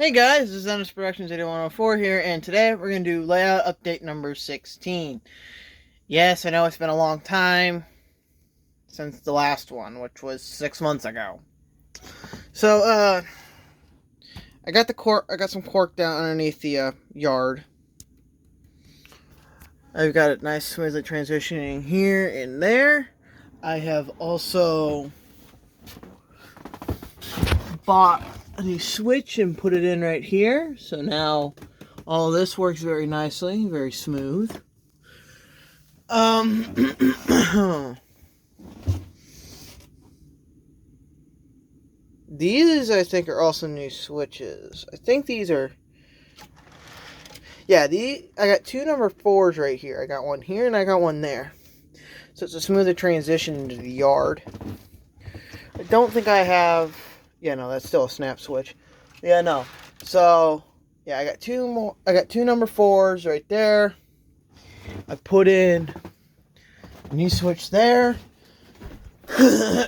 Hey guys, this is Ennis Productions 8104 here, and today we're going to do layout update number 16. Yes, I know it's been a long time since the last one, which was 6 months ago. So, I got some cork down underneath the yard. I've got it nice smoothly transitioning here and there. I have also bought a new switch and put it in right here. So now all this works very nicely, very smooth. These I think are also new switches. I think these are, yeah, I got two number 4s right here. I got one here and I got one there. So it's a smoother transition into the yard. I don't think I have, yeah, no, that's still a snap switch. Yeah, no. So, yeah, I got two number 4s right there. I put in a new switch there. I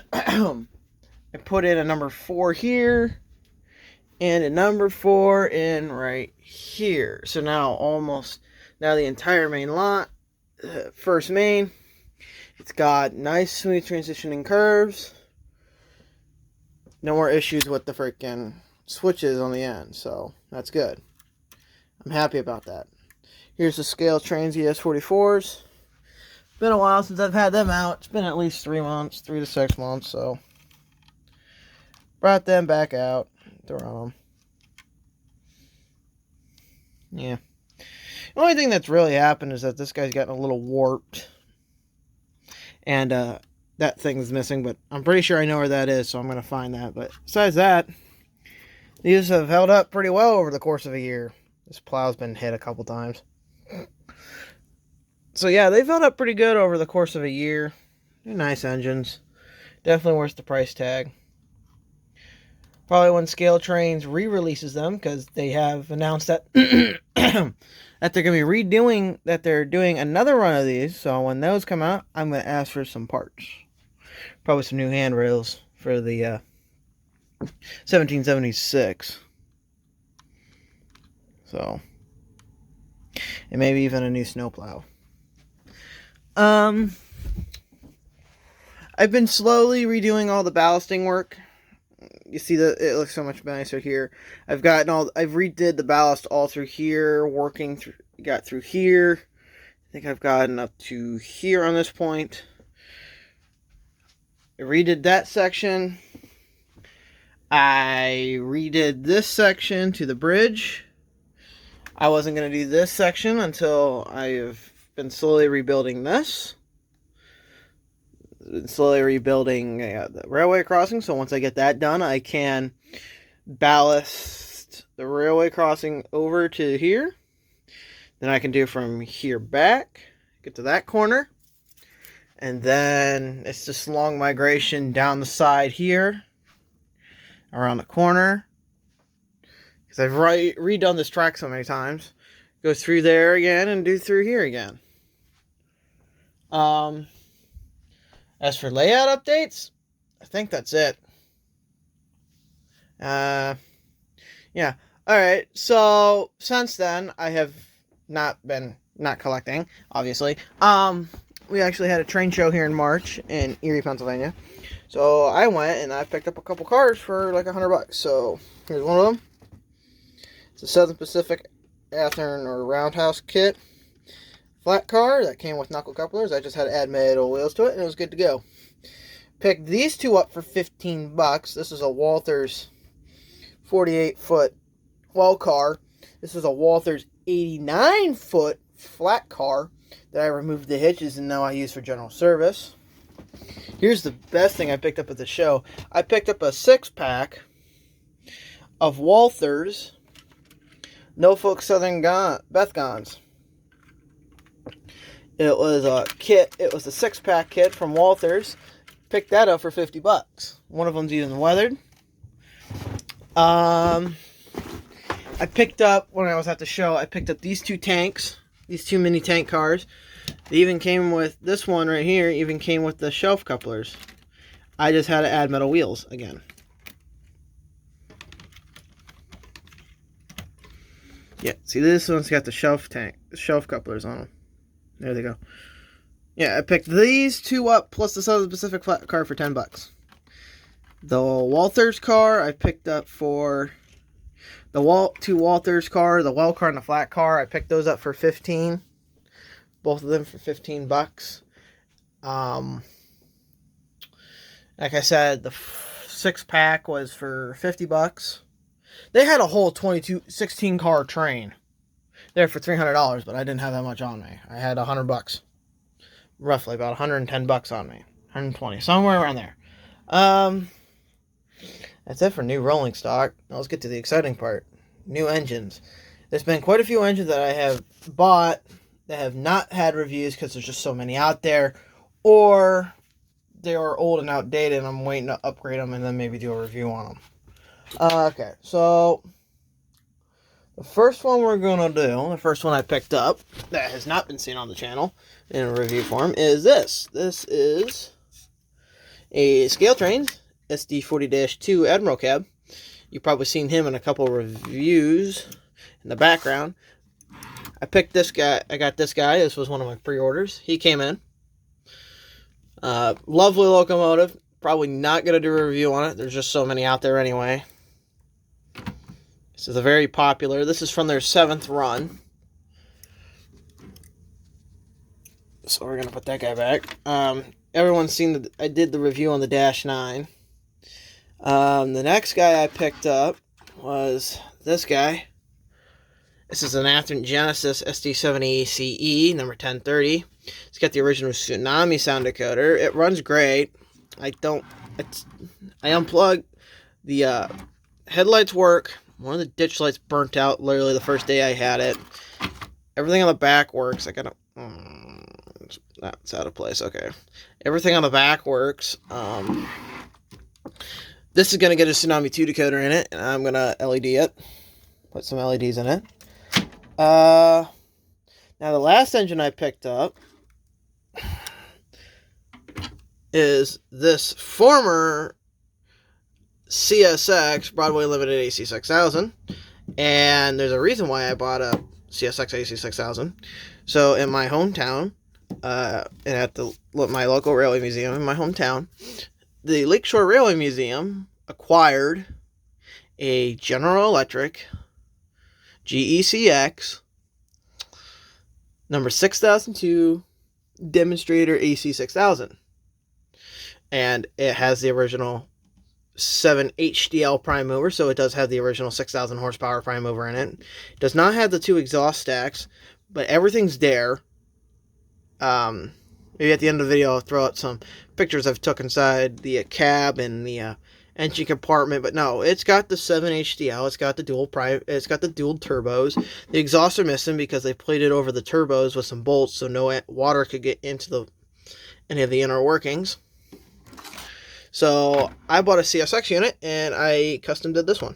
put in a number 4 here and a number 4 in right here. So now the entire main lot, first main, it's got nice smooth transitioning curves. No more issues with the freaking switches on the end, so that's good. I'm happy about that. Here's the Scale Trains ES44s. Been a while since I've had them out. It's been at least 3 months, 3 to 6 months, so brought them back out. They're on them. Yeah. The only thing that's really happened is that this guy's gotten a little warped. And that thing's missing, but I'm pretty sure I know where that is, so I'm going to find that. But besides that, these have held up pretty well over the course of a year. This plow's been hit a couple times. So yeah, they've held up pretty good over the course of a year. They're nice engines. Definitely worth the price tag. Probably when Scale Trains re-releases them, because they have announced that that they're going to be redoing, that they're doing another run of these. So when those come out, I'm going to ask for some parts. Probably some new handrails for the 1776. So, and maybe even a new snowplow. I've been slowly redoing all the ballasting work. You see that it looks so much nicer here. I've redid the ballast all through here, got through here. I think I've gotten up to here on this point. I redid that section. I redid this section to the bridge. I wasn't going to do this section until I've been slowly rebuilding this. Slowly rebuilding the railway crossing, so once I get that done, I can ballast the railway crossing over to here. Then I can do from here back, get to that corner, and then it's just long migration down the side here, around the corner, because I've redone this track so many times. Go through there again and do through here again. As for layout updates, I think that's it. Yeah. Alright, so since then, I have not collecting, obviously. We actually had a train show here in March in Erie, Pennsylvania. So I went and I picked up a couple cars for like $100. So here's one of them. It's a Southern Pacific Athearn or Roundhouse kit. Flat car that came with knuckle couplers. I just had to add metal wheels to it and it was good to go. Picked these two up for $15. This is a Walthers 48-foot well car. This is a Walthers 89-foot flat car that I removed the hitches and now I use for general service. Here's the best thing I picked up at the show. I picked up a 6-pack of Walthers Norfolk Southern Bethgons. It was a kit. It was a 6-pack kit from Walthers. Picked that up for $50. One of them's even weathered. I picked up, when I was at the show, I picked up these two tanks. These two mini tank cars. They even came with, this one right here, even came with the shelf couplers. I just had to add metal wheels again. Yeah, see, this one's got the shelf couplers on them. There they go. Yeah, I picked these two up plus the Southern Pacific flat car for $10. The Walthers car I picked up for the two Walthers car, the well car and the flat car. I picked those up for $15. Both of them for $15. Like I said, the 6-pack was for $50. They had a whole 16 car train there for $300, but I didn't have that much on me. I had $100, roughly about $110 on me, 120, somewhere around there. That's it for new rolling stock. Now let's get to the exciting part. New engines. There's been quite a few engines that I have bought that have not had reviews because there's just so many out there, or they are old and outdated and I'm waiting to upgrade them and then maybe do a review on them. Okay, so the first one we're going to do, the first one I picked up that has not been seen on the channel in a review form is this. This is a Scale Trains SD40-2 Admiral cab. You've probably seen him in a couple reviews in the background. I picked this guy. I got this guy. This was one of my pre-orders. He came in. Lovely locomotive. Probably not going to do a review on it. There's just so many out there anyway. This is a very popular. This is from their 7th run. So we're going to put that guy back. Everyone's seen that I did the review on the Dash 9. The next guy I picked up was this guy. This is an Athearn Genesis SD70ACE, number 1030. It's got the original Tsunami sound decoder. It runs great. I unplugged the headlights work. One of the ditch lights burnt out literally the first day I had it. Everything on the back works. I gotta... that's out of place. Okay. Everything on the back works. This is going to get a Tsunami 2 decoder in it, and I'm going to LED it. Put some LEDs in it. Now, the last engine I picked up is this former CSX Broadway Limited AC6000. And there's a reason why I bought a CSX AC6000. So, in my hometown, and at my local railway museum in my hometown, the Lakeshore Railway Museum acquired a General Electric GECX number 6002 demonstrator AC6000. And it has the original 7 HDL prime mover, so it does have the original 6,000 horsepower prime mover in it. It does not have the 2 exhaust stacks, but everything's there. Maybe at the end of the video I'll throw out some pictures I've took inside the cab and the engine compartment, but no, it's got the 7 HDL, it's got the dual turbos. The exhausts are missing because they plated over the turbos with some bolts so no water could get into any of the inner workings. So I bought a CSX unit and I custom did this one.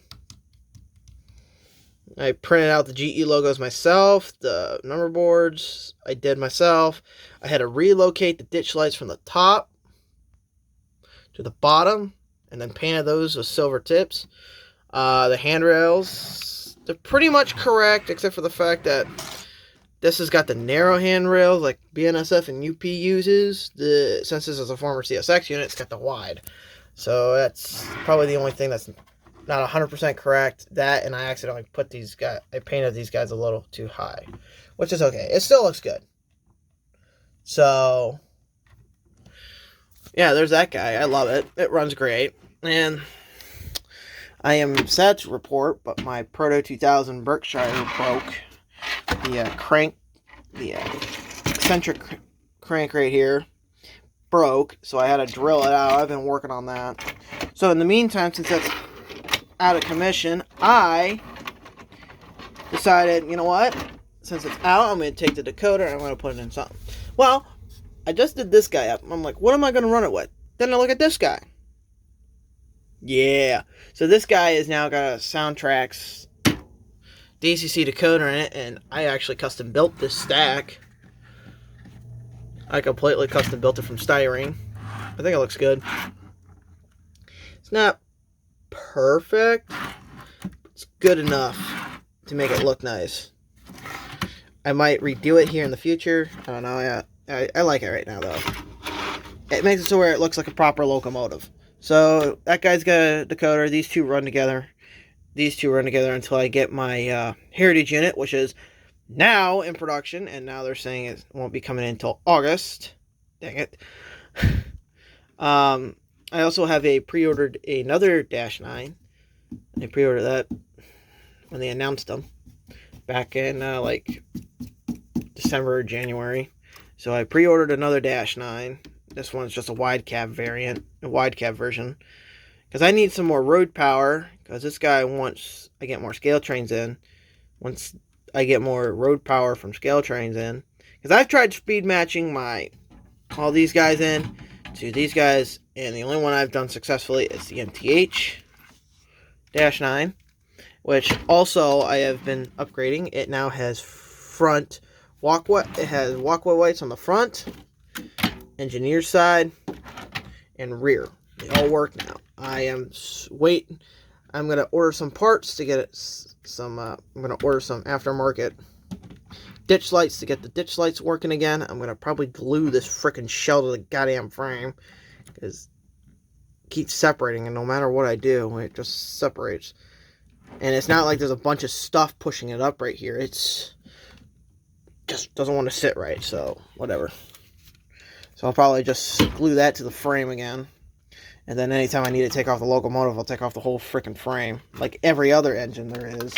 I printed out the GE logos myself, the number boards I did myself. I had to relocate the ditch lights from the top to the bottom and then painted those with silver tips. The handrails, they're pretty much correct except for the fact that this has got the narrow handrails like BNSF and UP uses. Since this is a former CSX unit, it's got the wide. So that's probably the only thing that's not 100% correct. That, and I accidentally I painted these guys a little too high, which is okay. It still looks good. So, yeah, there's that guy. I love it. It runs great. And I am sad to report, but my Proto 2000 Berkshire broke. The eccentric crank right here broke, so I had to drill it out. I've been working on that. So in the meantime, since that's out of commission, I decided, you know what? Since it's out, I'm going to take the decoder and I'm going to put it in something. Well, I just did this guy up. I'm like, what am I going to run it with? Then I look at this guy. Yeah. So this guy has now got a Soundtrax DCC decoder in it, and I actually custom built this stack. I completely custom built it from styrene. I think it looks good. It's not perfect. It's good enough. to make it look nice. I might redo it here in the future. I don't know. I like it right now, though. It makes it so where it looks like a proper locomotive. So that guy's got a decoder. These two run together. These two run together until I get my Heritage unit, which is now in production. And now they're saying it won't be coming in until August. Dang it. I also have pre-ordered another Dash 9. I pre-ordered that when they announced them back in like December or January. So I pre-ordered another Dash 9. This one's just a wide cab variant, a wide cab version. Because I need some more road power. Because this guy, once I get more scale trains in, once I get more road power from scale trains in. Because I've tried speed matching all these guys in to these guys. And the only one I've done successfully is the MTH Dash 9. Which also I have been upgrading. It now has front walkway. It has walkway lights on the front, engineer side, and rear. They all work now. I am waiting. I'm gonna order some parts to get it. I'm gonna order some aftermarket ditch lights to get the ditch lights working again. I'm gonna probably glue this freaking shell to the goddamn frame because it keeps separating, and no matter what I do, it just separates. And it's not like there's a bunch of stuff pushing it up right here. It's just doesn't want to sit right, so whatever. So I'll probably just glue that to the frame again. And then anytime I need to take off the locomotive, I'll take off the whole freaking frame. Like every other engine there is.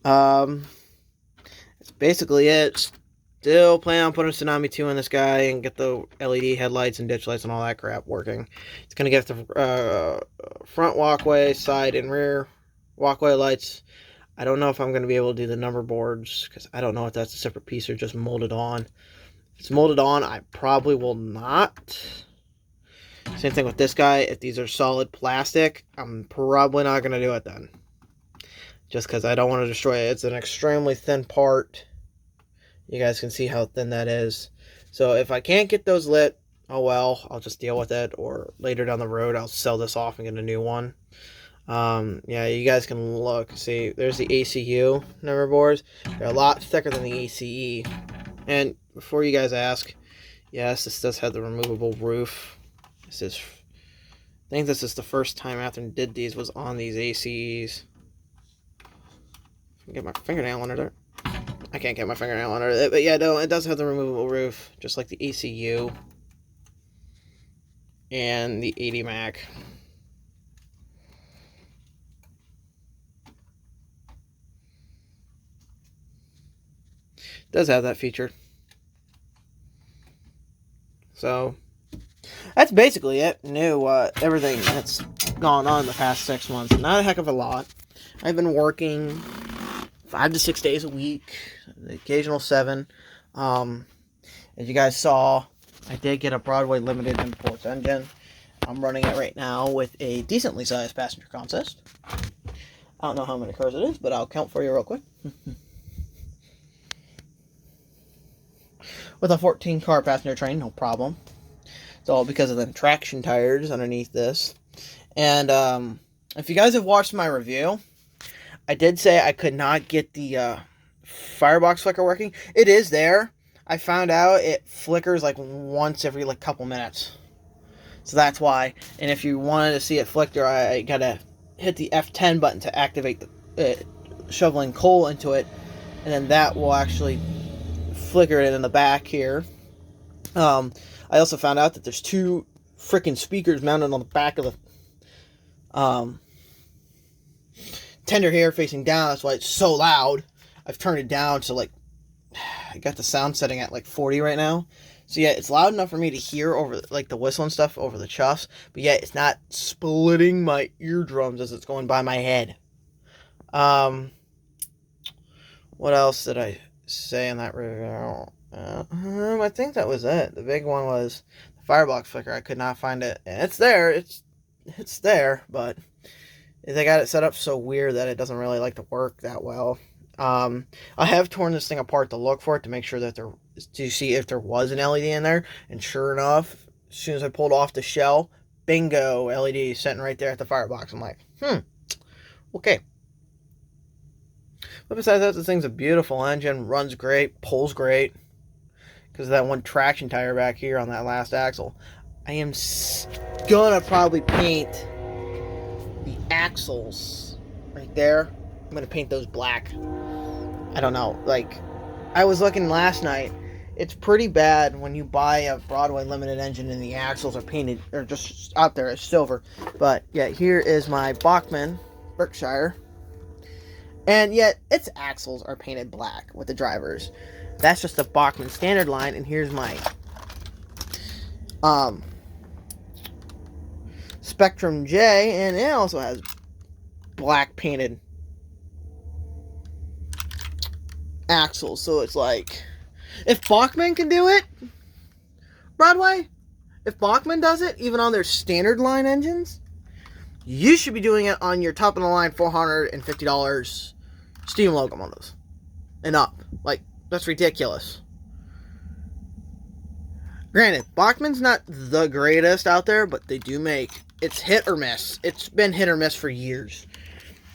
That's basically it. Still plan on putting Tsunami 2 in this guy and get the LED headlights and ditch lights and all that crap working. It's going to get the front walkway, side and rear walkway lights. I don't know if I'm going to be able to do the number boards because I don't know if that's a separate piece or just molded on. If it's molded on, I probably will not. Same thing with this guy. If these are solid plastic, I'm probably not going to do it then. Just because I don't want to destroy it. It's an extremely thin part. You guys can see how thin that is. So if I can't get those lit, oh well, I'll just deal with it. Or later down the road, I'll sell this off and get a new one. Yeah, you guys can look. See, there's the ACU number boards. They're a lot thicker than the ACE. And before you guys ask, yes, this does have the removable roof. I think this is the first time Athearn did these was on these ACEs. Get my fingernail under there. I can't get my fingernail under it, but yeah, no, it does have the removable roof, just like the ACU and the 80 Mac. It does have that feature. So that's basically it. New everything that's gone on the past 6 months. Not a heck of a lot. I've been working 5 to 6 days a week, the occasional 7. As you guys saw, I did get a Broadway Limited Imports engine. I'm running it right now with a decently sized passenger consist. I don't know how many cars it is, but I'll count for you real quick. With a 14-car passenger train, no problem. It's all because of the traction tires underneath this. And if you guys have watched my review, I did say I could not get the firebox flicker working. It is there. I found out it flickers like once every like couple minutes. So that's why. And if you wanted to see it flicker, I gotta hit the F10 button to activate the shoveling coal into it. And then that will actually flicker it in the back here. I also found out that there's 2 freaking speakers mounted on the back of the tender here facing down. That's why it's so loud. I've turned it down to like, I got the sound setting at like 40 right now. So yeah, it's loud enough for me to hear over like the whistle and stuff over the chuffs. But yeah, it's not splitting my eardrums as it's going by my head. What else did I say in that review? I think that was it. The big one was the firebox flicker. I could not find it. And it's there. It's there, but they got it set up so weird that it doesn't really like to work that well. I have torn this thing apart to look for it to make sure that to see if there was an LED in there. And sure enough, as soon as I pulled off the shell, bingo, LED sitting right there at the firebox. I'm like, okay. But besides that, this thing's a beautiful engine, runs great, pulls great. Because of that one traction tire back here on that last axle. I am gonna probably paint the axles right there. I'm gonna paint those black. I don't know, like, I was looking last night. It's pretty bad when you buy a Broadway limited engine and the axles are painted, or just out there as silver. But yeah, here is my Bachmann Berkshire. And yet, its axles are painted black with the drivers. That's just a Bachmann standard line, and here's my Spectrum J, and it also has black painted axles. So it's like, if Bachmann can do it, Broadway, if Bachmann does it, even on their standard line engines, you should be doing it on your top of the line $450 steam locomotives and up. Like, that's ridiculous. Granted, Bachmann's not the greatest out there, but they do make, it's hit or miss. It's been hit or miss for years.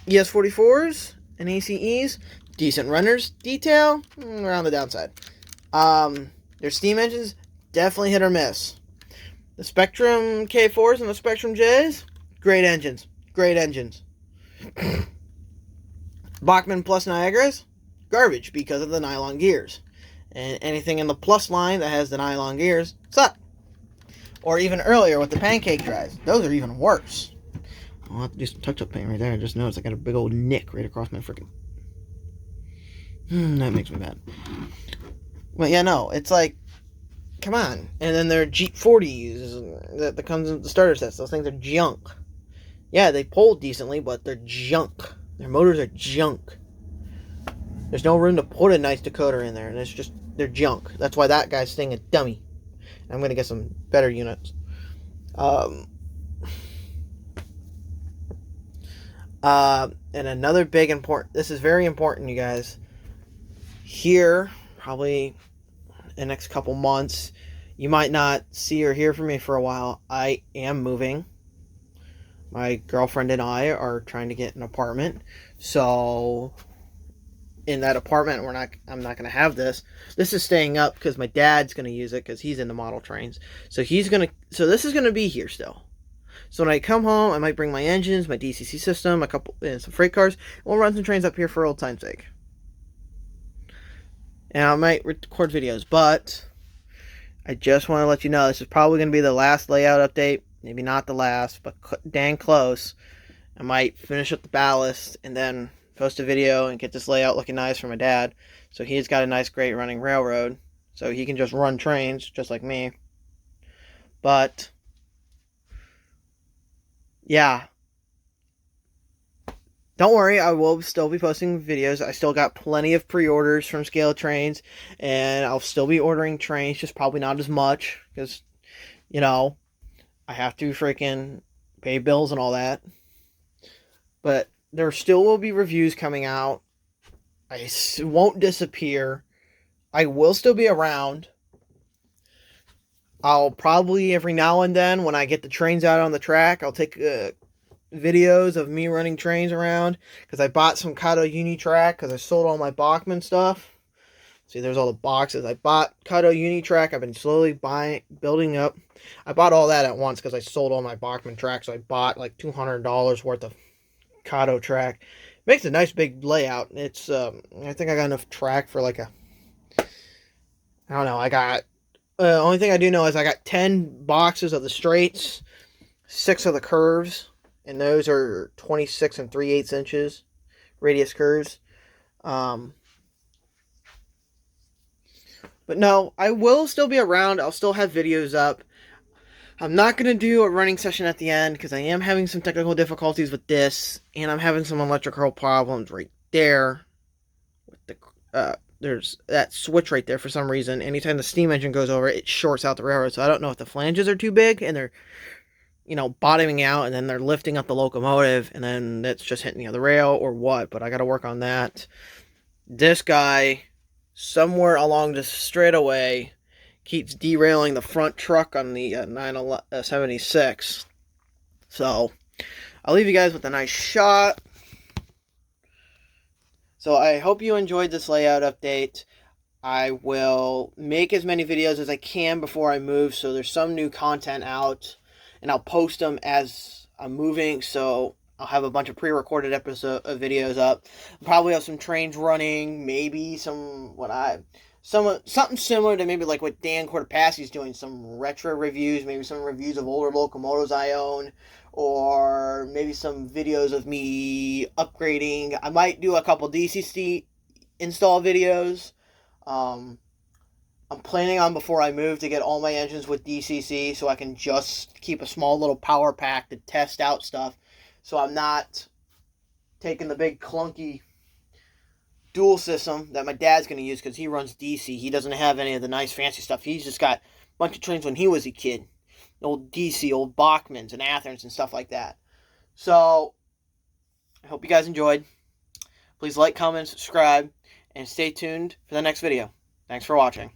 ES44s and ACEs, decent runners. Detail, around the downside. Their steam engines, definitely hit or miss. The Spectrum K4s and the Spectrum Js, great engines. Great engines. Bachmann Plus Niagaras, garbage because of the nylon gears. And anything in the Plus line that has the nylon gears, suck. Or even earlier with the pancake drives. Those are even worse. I'll have to do some touch-up paint right there. I just noticed I got a big old nick right across my freaking... that makes me mad. But yeah, no, it's like, come on. And then their Jeep 40s that comes with the starter sets. Those things are junk. Yeah, they pull decently, but they're junk. Their motors are junk. There's no room to put a nice decoder in there, and it's just, they're junk. That's why that guy's staying a dummy. I'm going to get some better units. And another big important, this is very important, you guys. Here, probably in the next couple months, you might not see or hear from me for a while. I am moving. My girlfriend and I are trying to get an apartment. So in that apartment, I'm not going to have this. This is staying up because my dad's going to use it because he's into model trains. So this is going to be here still. So when I come home, I might bring my engines, my DCC system, some freight cars, and we'll run some trains up here for old time's sake. And I might record videos, but I just want to let you know this is probably going to be the last layout update. Maybe not the last, but dang close. I might finish up the ballast and then post a video and get this layout looking nice for my dad. So he's got a nice, great running railroad. So he can just run trains, just like me. But yeah. Don't worry, I will still be posting videos. I still got plenty of pre-orders from Scale Trains. And I'll still be ordering trains, just probably not as much. Because, you know, I have to freaking pay bills and all that. But there still will be reviews coming out. I won't disappear. I will still be around. I'll probably every now and then, when I get the trains out on the track, I'll take videos of me running trains around. Because I bought some Kato Unitrack because I sold all my Bachmann stuff. See, there's all the boxes. I bought Kato Unitrack. I've been slowly building up. I bought all that at once because I sold all my Bachmann tracks. So I bought like $200 worth of Kato track. Makes a nice big layout. It's I think I got enough track for like I don't know. I got only thing I do know is I got 10 boxes of the straights, 6 of the curves, and those are 26 and 3/8 inches radius curves. But no, I will still be around. I'll still have videos up. I'm not going to do a running session at the end because I am having some technical difficulties with this. And I'm having some electrical problems right there. With there's that switch right there for some reason. Anytime the steam engine goes over, it shorts out the railroad. So I don't know if the flanges are too big and they're, bottoming out. And then they're lifting up the locomotive. And then that's just hitting the other rail or what. But I got to work on that. This guy, somewhere along the straightaway, keeps derailing the front truck on the 976. So I'll leave you guys with a nice shot. So I hope you enjoyed this layout update. I will make as many videos as I can before I move, so there's some new content out, and I'll post them as I'm moving, so I'll have a bunch of pre-recorded videos up. I'll probably have some trains running, maybe something similar to maybe like what Dan Cortopassy's doing, some retro reviews, maybe some reviews of older locomotives I own, or maybe some videos of me upgrading. I might do a couple DCC install videos. I'm planning on, before I move, to get all my engines with DCC so I can just keep a small little power pack to test out stuff. So I'm not taking the big clunky dual system that my dad's going to use because he runs DC. He doesn't have any of the nice fancy stuff. He's just got a bunch of trains when he was a kid. Old DC, old Bachmans and Atherns and stuff like that. So I hope you guys enjoyed. Please like, comment, subscribe, and stay tuned for the next video. Thanks for watching.